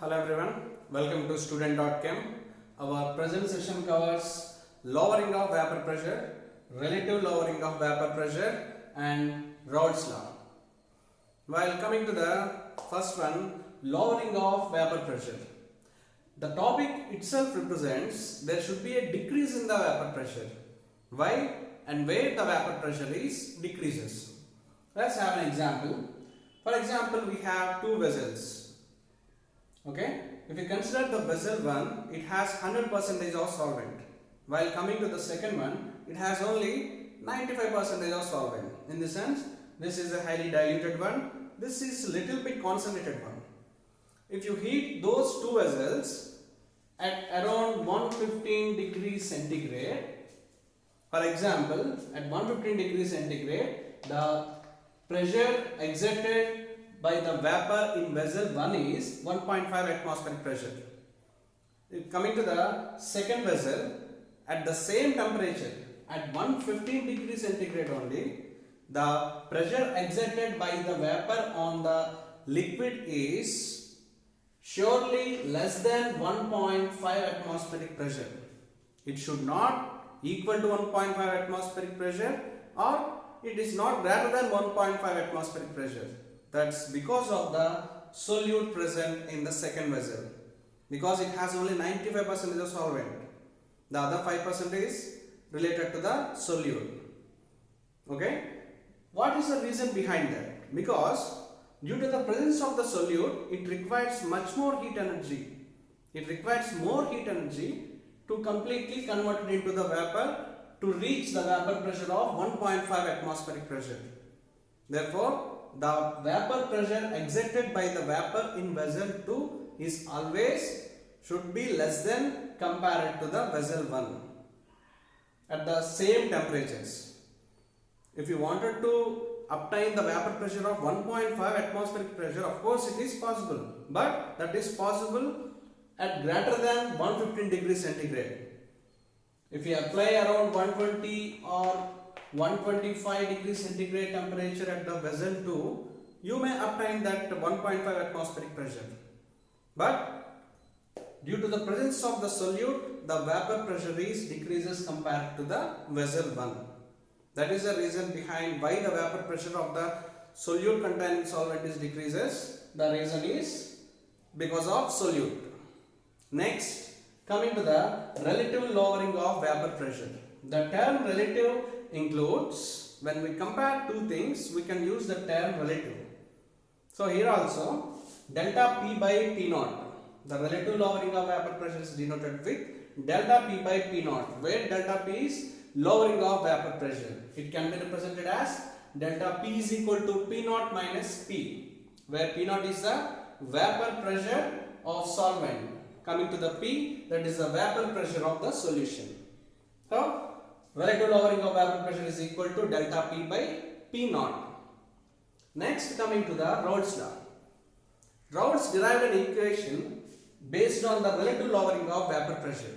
Hello everyone, welcome to student.chem. Our present session covers lowering of vapor pressure, relative lowering of vapor pressure and Raoult's law. While coming to the first one, lowering of vapor pressure. The topic itself represents there should be a decrease in the vapor pressure. Why and where the vapor pressure is decreases. Let's have an example. For example, we have two vessels. Okay, if you consider the vessel 1, it has 100% of solvent. While coming to the second one, it has only 95% of solvent. In the sense, this is a highly diluted one, this is little bit concentrated one. If you heat those two vessels at around 115 degrees centigrade, for example, at 115 degrees centigrade, the pressure exerted by the vapor in vessel 1 is 1.5 atmospheric pressure. Coming to the second vessel, at the same temperature, at 115 degrees centigrade only, the pressure exerted by the vapor on the liquid is surely less than 1.5 atmospheric pressure. It should not equal to 1.5 atmospheric pressure, or it is not greater than 1.5 atmospheric pressure. That's because of the solute present in the second vessel. Because it has only 95% of solvent. The other 5% is related to the solute. Okay? What is the reason behind that? Because due to the presence of the solute, it requires much more heat energy. It requires more heat energy to completely convert it into the vapor to reach the vapor pressure of 1.5 atmospheric pressure. Therefore, the vapor pressure exerted by the vapor in vessel 2 is always should be less than compared to the vessel 1 at the same temperatures. If you wanted to obtain the vapor pressure of 1.5 atmospheric pressure, of course it is possible, but that is possible at greater than 115 degrees centigrade. If you apply around 120 or 125 degrees centigrade temperature at the vessel 2, you may obtain that 1.5 atmospheric pressure. But due to the presence of the solute, the vapor pressure is decreases compared to the vessel 1. That is the reason behind why the vapor pressure of the solute containing solvent is decreases. The reason is because of solute. Next, coming to the relative lowering of vapor pressure. The term relative includes, when we compare two things, we can use the term relative. So here also, delta P by P naught. The relative lowering of vapor pressure is denoted with delta P by P naught, where delta P is lowering of vapor pressure. It can be represented as delta P is equal to P naught minus P, where P naught is the vapor pressure of solvent. Coming to the P, that is the vapor pressure of the solution. So, relative lowering of vapor pressure is equal to delta P by P naught. Next, coming to the Raoult's law. Raoult's derived an equation based on the relative lowering of vapor pressure.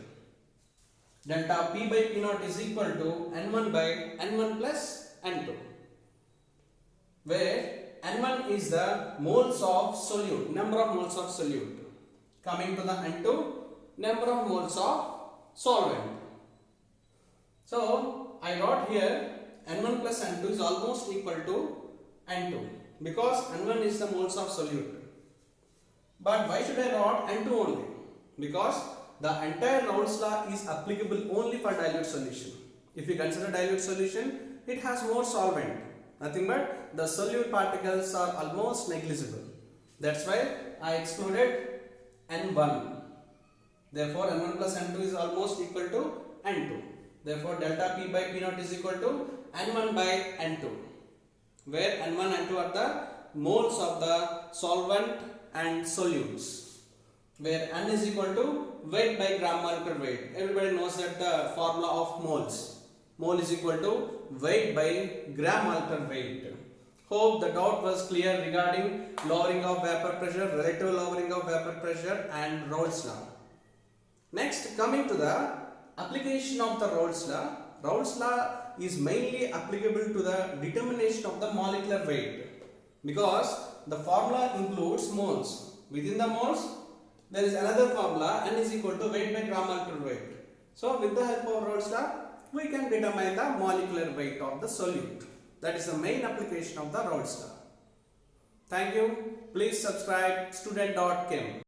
Delta P by P naught is equal to N1 by N1 plus N2, where N1 is the moles of solute, number of moles of solute. Coming to the N2, number of moles of solvent. So, I wrote here N1 plus N2 is almost equal to N2 because N1 is the moles of solute. But why should I write N2 only? Because the entire Raoult's law is applicable only for dilute solution. If you consider dilute solution, it has more solvent. Nothing but the solute particles are almost negligible. That's why I excluded N1. Therefore, N1 plus N2 is almost equal to N2. Therefore, delta P by P naught is equal to N1 by N2, where N1 and N2 are the moles of the solvent and solutes, where N is equal to weight by gram molecular weight. Everybody knows that the formula of moles. Mole is equal to weight by gram molecular weight. Hope the doubt was clear regarding lowering of vapor pressure, relative lowering of vapor pressure and Raoult's law. Next, coming to the application of the Raoult's law. Raoult's law is mainly applicable to the determination of the molecular weight because the formula includes moles. Within the moles, there is another formula, N is equal to weight by gram molecular weight. So with the help of Raoult's law, we can determine the molecular weight of the solute. That is the main application of the Raoult's law. Thank you. Please subscribe student.chem.